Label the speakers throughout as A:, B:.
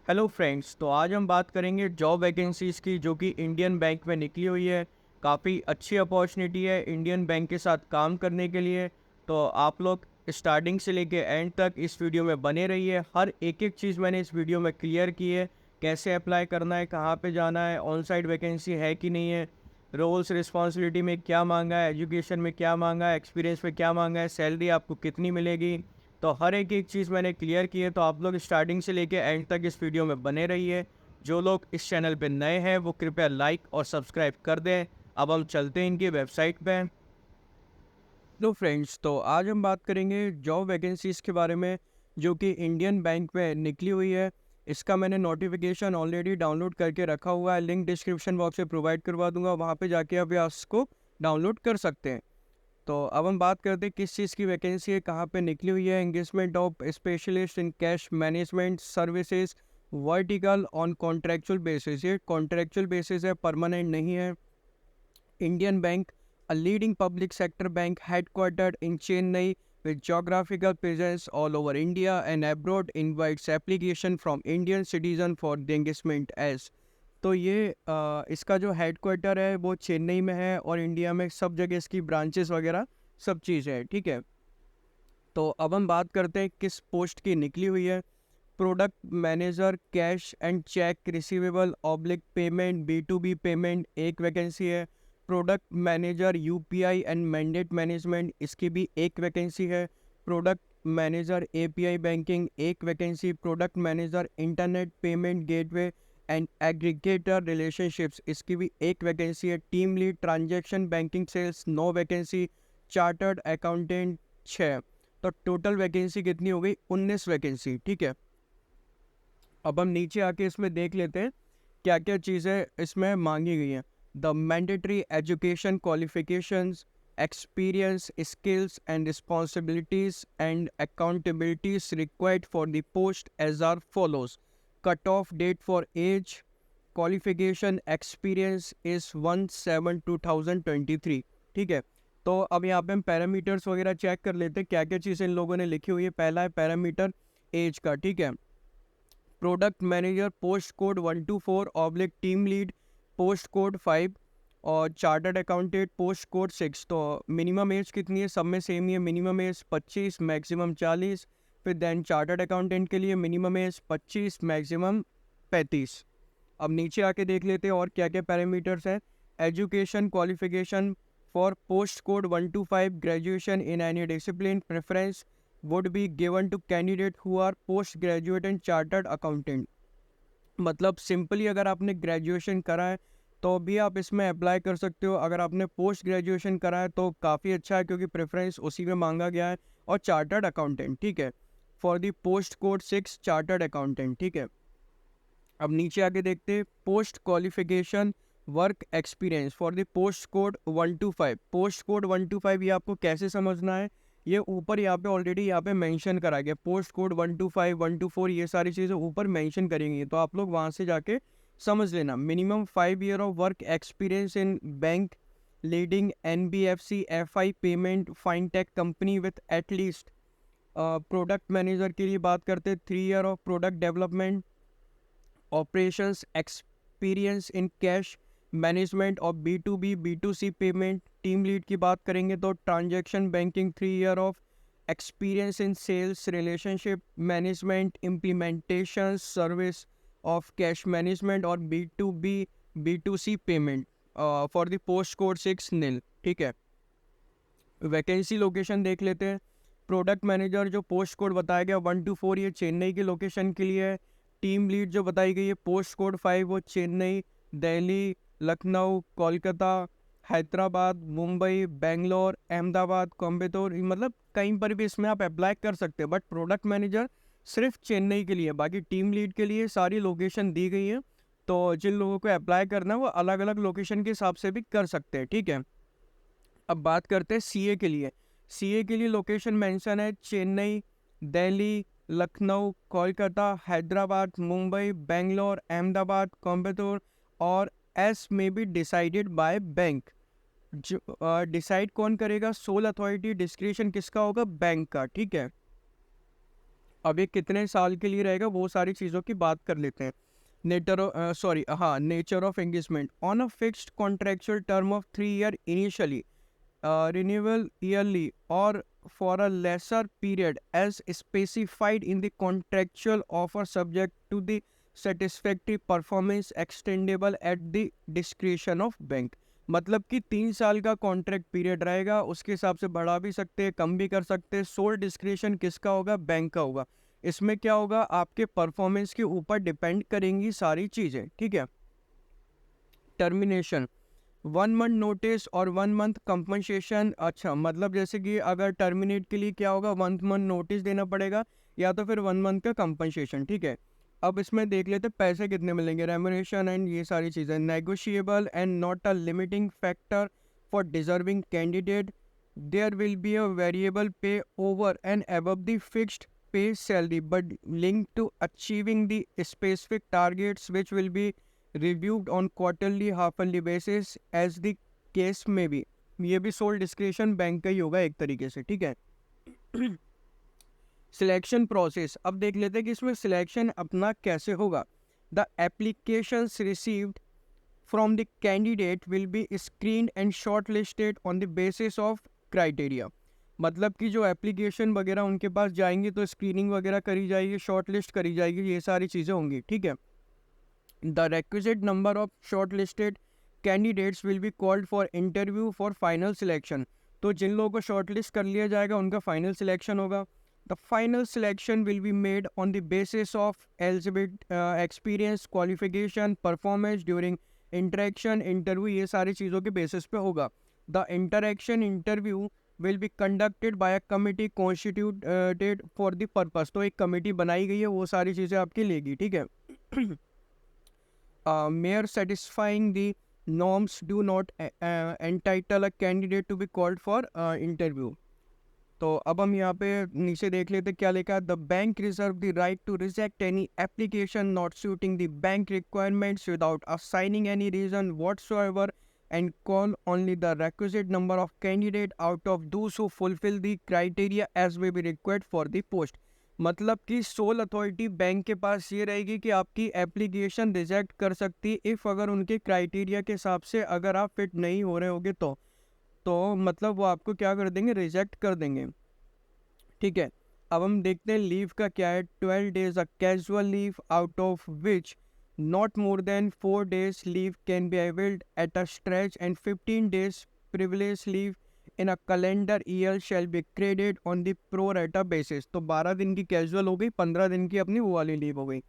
A: Hello friends, तो आज हम बात करेंगे जॉब वैकेंसीज़ की जो कि इंडियन बैंक में निकली हुई है। काफ़ी अच्छी अपॉर्चुनिटी है इंडियन बैंक के साथ काम करने के लिए। तो आप लोग स्टार्टिंग से लेके एंड तक इस वीडियो में बने रहिए। हर एक एक चीज़ मैंने इस वीडियो में क्लियर की है। कैसे अप्लाई करना है, कहाँ पे जाना है, ऑन साइट वैकेंसी है कि नहीं है, रोल्स रिस्पॉन्सिबिलिटी में क्या मांगा है, एजुकेशन में क्या मांगा है, एक्सपीरियंस में क्या मांगा है, सैलरी आपको कितनी मिलेगी। तो हर एक एक चीज़ मैंने क्लियर की है। तो आप लोग स्टार्टिंग से लेके एंड तक इस वीडियो में बने रहिए। जो लोग इस चैनल पे नए हैं वो कृपया लाइक और सब्सक्राइब कर दें। अब हम चलते हैं इनकी वेबसाइट पे। तो फ्रेंड्स, तो आज हम बात करेंगे जॉब वैकेंसीज़ के बारे में जो कि इंडियन बैंक में निकली हुई है। इसका मैंने नोटिफिकेशन ऑलरेडी डाउनलोड करके रखा हुआ है। लिंक डिस्क्रिप्शन बॉक्स में प्रोवाइड करवा दूंगा, वहाँ पे जाके आप इसको डाउनलोड कर सकते हैं। तो अब हम बात करते हैं किस चीज़ की वैकेंसी है, कहाँ पे निकली हुई है। Engagement of specialist in cash management services vertical on contractual basis. ये कॉन्ट्रेक्चुअल बेसिस है, परमानेंट नहीं है। Indian bank, a leading public sector bank headquartered in Chennai with geographical presence all over India and abroad, invites application from Indian citizen for the engagement as। तो ये इसका जो headquarter है वो चेन्नई में है और इंडिया में सब जगह इसकी ब्रांचेस वगैरह सब चीज़ है, ठीक है। तो अब हम बात करते हैं किस पोस्ट की निकली हुई है। Product manager cash and cheque receivable oblique payment B2B payment एक वैकेंसी है। Product manager UPI and mandate management, इसकी भी एक वैकेंसी है। प्रोडक्ट मैनेजर एपीआई बैंकिंग एक vacancy. Product manager internet payment gateway and aggregator relationships, इसकी भी एक वैकेंसी है। Team lead transaction banking sales 9 vacancy. Chartered accountant 6। तो टोटल वैकेंसी कितनी हो गई? 19 वैकेंसी, ठीक है। अब हम नीचे आके इसमें देख लेते हैं क्या क्या चीज़ें इसमें मांगी गई हैं। The mandatory education qualifications, experience, skills and responsibilities and accountabilities required for the post as are follows. Cut off date for age qualification experience is 1/7/2023, ठीक है। तो अब यहाँ पे हम पैरामीटर्स वगैरह चेक कर लेते हैं क्या क्या चीज़ें इन लोगों ने लिखी हुई है। पहला है पैरामीटर एज का, ठीक है। Product manager post code 124 team lead post code 5 और चार्टर्ड अकाउंटेंट पोस्ट कोड 6। तो मिनिमम एज कितनी है? सब में सेम ही है, मिनिमम एज 25 मैक्सिमम 40। फिर देन चार्टर्ड अकाउंटेंट के लिए मिनिमम एज 25 मैक्सिमम 35। अब नीचे आके देख लेते हैं और क्या क्या पैरामीटर्स हैं। Education qualification for post code 125 graduation in any discipline preference would be given to candidate who are post graduate and chartered accountant। मतलब सिंपली अगर आपने ग्रेजुएशन करा है तो भी आप इसमें अप्लाई कर सकते हो। अगर आपने पोस्ट ग्रेजुएशन करा है तो काफ़ी अच्छा है क्योंकि प्रेफरेंस उसी में मांगा गया है। और चार्टर्ड अकाउंटेंट, ठीक है, for the post code 6 chartered accountant, ठीक है। अब नीचे आके देखते हैं post qualification work experience for the post code 125। Post code 125 ये आपको कैसे समझना है, ये ऊपर यहाँ पे ऑलरेडी यहाँ पे मेंशन करा गया। पोस्ट कोड 125 124 ये सारी चीज़ें ऊपर मेंशन करेंगी, तो आप लोग वहाँ से जाके समझ लेना। Minimum 5 year of work experience in bank leading NBFC FI payment fintech company with at least. Product manager के लिए बात करते हैं 3 year of product development operations experience in cash management और B2B B2C payment. Team lead की बात करेंगे तो transaction banking 3 year of experience in sales relationship management implementation service of cash management और B2B B2C payment for the post code 6 nil, ठीक है। Vacancy location देख लेते हैं। प्रोडक्ट मैनेजर जो पोस्ट कोड बताया गया 124 ये चेन्नई की लोकेशन के लिए है। टीम लीड जो बताई गई है पोस्ट कोड 5 वो चेन्नई, दिल्ली, लखनऊ, कोलकाता, हैदराबाद, मुंबई, बेंगलोर, अहमदाबाद, कोयम्बटूर, मतलब कहीं पर भी इसमें आप अप्लाई कर सकते हैं। बट प्रोडक्ट मैनेजर सिर्फ चेन्नई के लिए, बाकी टीम लीड के लिए सारी लोकेशन दी गई है। तो जिन लोगों को अप्लाई करना है वो अलग अलग लोकेशन के हिसाब से भी कर सकते हैं, ठीक है। अब बात करते हैं सीए के लिए। सीए के लिए लोकेशन मेंशन है चेन्नई, दिल्ली, लखनऊ, कोलकाता, हैदराबाद, मुंबई, बेंगलोर, अहमदाबाद, कोयम्बटूर और एस में बी डिसाइडेड बाय बैंक। जो डिसाइड कौन करेगा? सोल अथॉरिटी डिस्क्रिप्शन किसका होगा? बैंक का, ठीक है। अब ये कितने साल के लिए रहेगा वो सारी चीज़ों की बात कर लेते हैं। Nature of engagement on a fixed contractual term of 3 year initially, renewal yearly or for a lesser period as specified in the contractual offer subject to the satisfactory performance extendable at the discretion of bank। मतलब कि 3 साल का contract period रहेगा, उसके हिसाब से बढ़ा भी सकते हैं, कम भी कर सकते हैं। सोल डिस्क्रिशन किसका होगा? बैंक का होगा। इसमें क्या होगा? आपके परफॉर्मेंस के ऊपर डिपेंड करेंगी सारी चीज़ें, ठीक है। टर्मिनेशन 1 month नोटिस और 1 month कंपनसेशन। अच्छा, मतलब जैसे कि अगर टर्मिनेट के लिए क्या होगा? 1 month नोटिस देना पड़ेगा या तो फिर 1 month का कंपनसेशन, ठीक है। अब इसमें देख लेते हैं पैसे कितने मिलेंगे, रेम्यूनरेशन एंड ये सारी चीज़ें। Negotiable and not a limiting factor for deserving candidate. There will be a variable pay over and above the fixed pay salary but link to achieving the specific targets which will be reviewed on quarterly half yearly basis as the case में भी। ये भी soul discretion bank का ही होगा एक तरीके से, ठीक है। सिलेक्शन प्रोसेस अब देख लेते हैं कि इसमें सिलेक्शन अपना कैसे होगा। The applications received from the candidate will be screened and short listed on the basis of criteria. मतलब कि जो एप्लीकेशन वगैरह उनके पास जाएंगे तो स्क्रीनिंग वगैरह करी जाएगी, शॉर्ट लिस्ट करी जाएगी, ये सारी चीज़ें होंगी, ठीक है। The requisite number of shortlisted candidates will be called for interview for final selection। तो जिन लोगों को शॉर्टलिस्ट कर लिया जाएगा उनका फाइनल सिलेक्शन होगा। The final selection will be made on the basis of eligibility, experience, qualification, performance during interaction, interview, ये सारी चीज़ों के बेसिस पे होगा। The interaction interview will be conducted by a committee constituted for the purpose। तो एक committee बनाई गई है, वो सारी चीज़ें आपकी लेगी, ठीक है। mere satisfying the norms do not entitle a candidate to be called for interview। तो अब हम यहाँ पे नीचे देख लेते क्या लिखा है। The bank reserve the right to reject any application not suiting the bank requirements without assigning any reason whatsoever and call only the requisite number of candidate out of those who fulfill the criteria as may be required for the post। मतलब कि soul authority bank के पास ये रहेगी कि आपकी application reject कर सकती है इफ़ अगर उनके क्राइटेरिया के हिसाब से अगर आप फिट नहीं हो रहे होगे तो मतलब वो आपको क्या कर देंगे? रिजेक्ट कर देंगे, ठीक है। अब हम देखते हैं लीव का क्या है। 12 days a casual leave out of which not more than 4 days leave can be availed at a stretch and 15 days privilege leave in a calendar year shall be credited on the pro rata basis। तो 12 दिन की casual हो गई, 15 दिन की अपनी वो वाली लीव हो गई।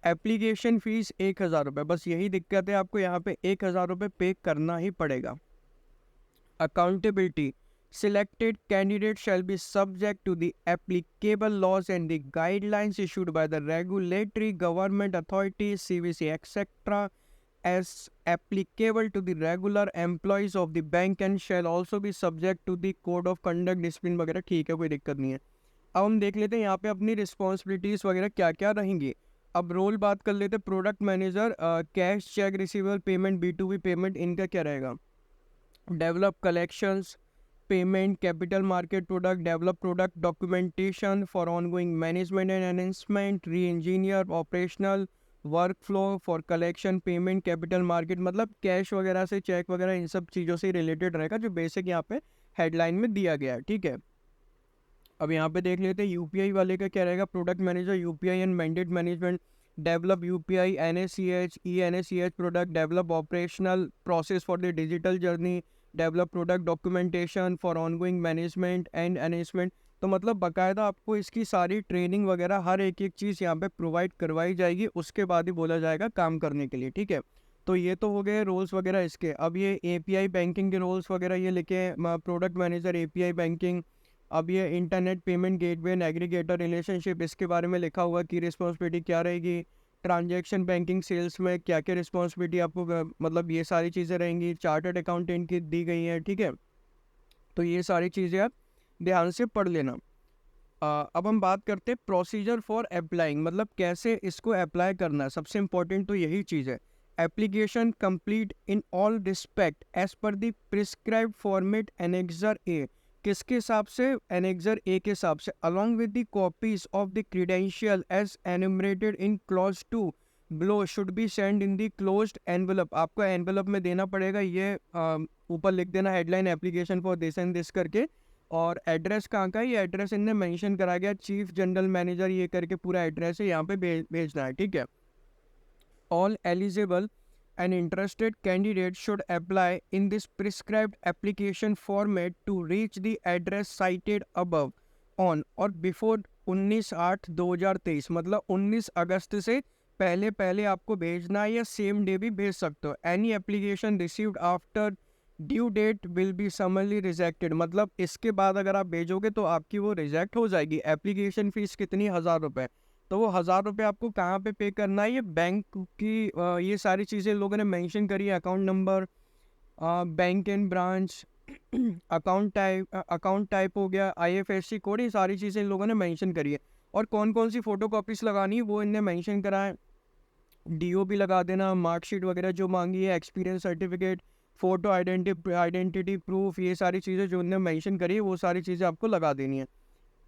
A: एप्लीकेशन फीस 1,000 रुपये, बस यही दिक्कत है, आपको यहाँ पे 1,000 रुपये पे करना ही पड़ेगा। Accountability selected candidate shall be subject to the applicable laws and the guidelines issued by the regulatory government authorities CVC etc as applicable to the regular employees of the bank and shall also be subject to the code of conduct discipline वगैरह, ठीक है, कोई दिक्कत नहीं है। अब हम देख लेते हैं यहाँ पे अपनी रिस्पॉन्सिबिलिटीज़ वगैरह क्या क्या रहेंगी। अब रोल बात कर लेते हैं। Product manager cash cheque receivable payment B2B payment, इनका क्या रहेगा? Develop collections payment capital market product, develop product documentation for ongoing management and enhancement, reengineer operational workflow for collection payment capital market. मतलब cash वगैरह से, check वगैरह, इन सब चीज़ों से रिलेटेड रहेगा जो बेसिक यहाँ पे हेडलाइन में दिया गया है, ठीक है। अब यहाँ पे देख लेते हैं यूपीआई वाले का क्या रहेगा। Product manager UPI and mandate management, develop UPI NACH ENACH product, develop operational process for the digital journey, develop product documentation for ongoing management and enhancement. तो मतलब बाकायदा आपको इसकी सारी ट्रेनिंग वगैरह हर एक एक चीज़ यहाँ पे प्रोवाइड करवाई जाएगी, उसके बाद ही बोला जाएगा काम करने के लिए, ठीक है। तो ये तो हो गए रोल्स वगैरह इसके। अब ये API बैंकिंग के रोल्स वगैरह ये लिखे प्रोडक्ट मैनेजर API बैंकिंग। अब ये internet payment gateway and aggregator relationship, इसके बारे में लिखा हुआ कि रिस्पॉन्सिबिलिटी क्या रहेगी। ट्रांजैक्शन बैंकिंग सेल्स में क्या क्या रिस्पॉन्सिबिलिटी आपको मतलब ये सारी चीज़ें रहेंगी। चार्टर्ड अकाउंटेंट की दी गई हैं, ठीक है। तो ये सारी चीज़ें आप ध्यान से पढ़ लेना। अब हम बात करते हैं प्रोसीजर फॉर अप्लाइंग, मतलब कैसे इसको अप्लाई करना है। सबसे इम्पोर्टेंट तो यही चीज़ है। Application complete in all respect as per the prescribed format annexure A किसके हिसाब से, एनेक्सर ए के हिसाब से, along with the copies of the credential as enumerated in clause 2 below should be send in the closed envelope. आपको envelope में देना पड़ेगा, ये ऊपर लिख देना headline application for this and this करके। और एड्रेस कहाँ का है, ये एड्रेस इनने मेंशन करा गया, चीफ जनरल मैनेजर ये करके पूरा एड्रेस है, यहाँ पे भेजना है, ठीक है। All eligible and interested candidates should apply in this prescribed application format to reach the address cited above on और before 19/8/2023, मतलब 19 अगस्त से पहले पहले आपको भेजना है, या सेम डे भी भेज सकते हो। Any application received after due date will be summarily rejected, मतलब इसके बाद अगर आप भेजोगे तो आपकी वो रिजेक्ट हो जाएगी। एप्लीकेशन फ़ीस कितनी, 1000 रुपये। तो वो 1000 रुपये आपको कहाँ पे करना है, ये बैंक की ये सारी चीज़ें लोगों ने मेंशन करी है, account number, bank and branch, account type हो गया, IFSC कोड, ये सारी चीज़ें इन लोगों ने मेंशन करी है। और कौन कौन सी फ़ोटो कॉपीज़ लगानी है वो इनने मेंशन करा है। DO भी लगा देना, मार्कशीट वगैरह जो मांगी है, experience certificate, photo identity proof, ये सारी चीज़ें जो इनने मेंशन करी है वो सारी चीज़ें आपको लगा देनी है,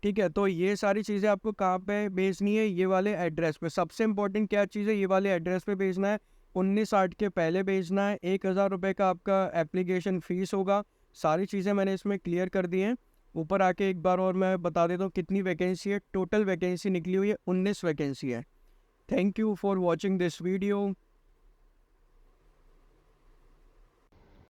A: ठीक है। तो ये सारी चीज़ें आपको कहाँ पे भेजनी है, ये वाले एड्रेस पे। सबसे इंपॉर्टेंट क्या चीज़ है, ये वाले एड्रेस पे भेजना है, 19/8 के पहले भेजना है। 1000 रुपये का आपका एप्लीकेशन फ़ीस होगा। सारी चीज़ें मैंने इसमें क्लियर कर दी हैं। ऊपर आके एक बार और मैं बता देता हूँ कितनी वैकेंसी है। टोटल वैकेंसी निकली हुई है 19 वैकेंसी है। Thank you for watching this video.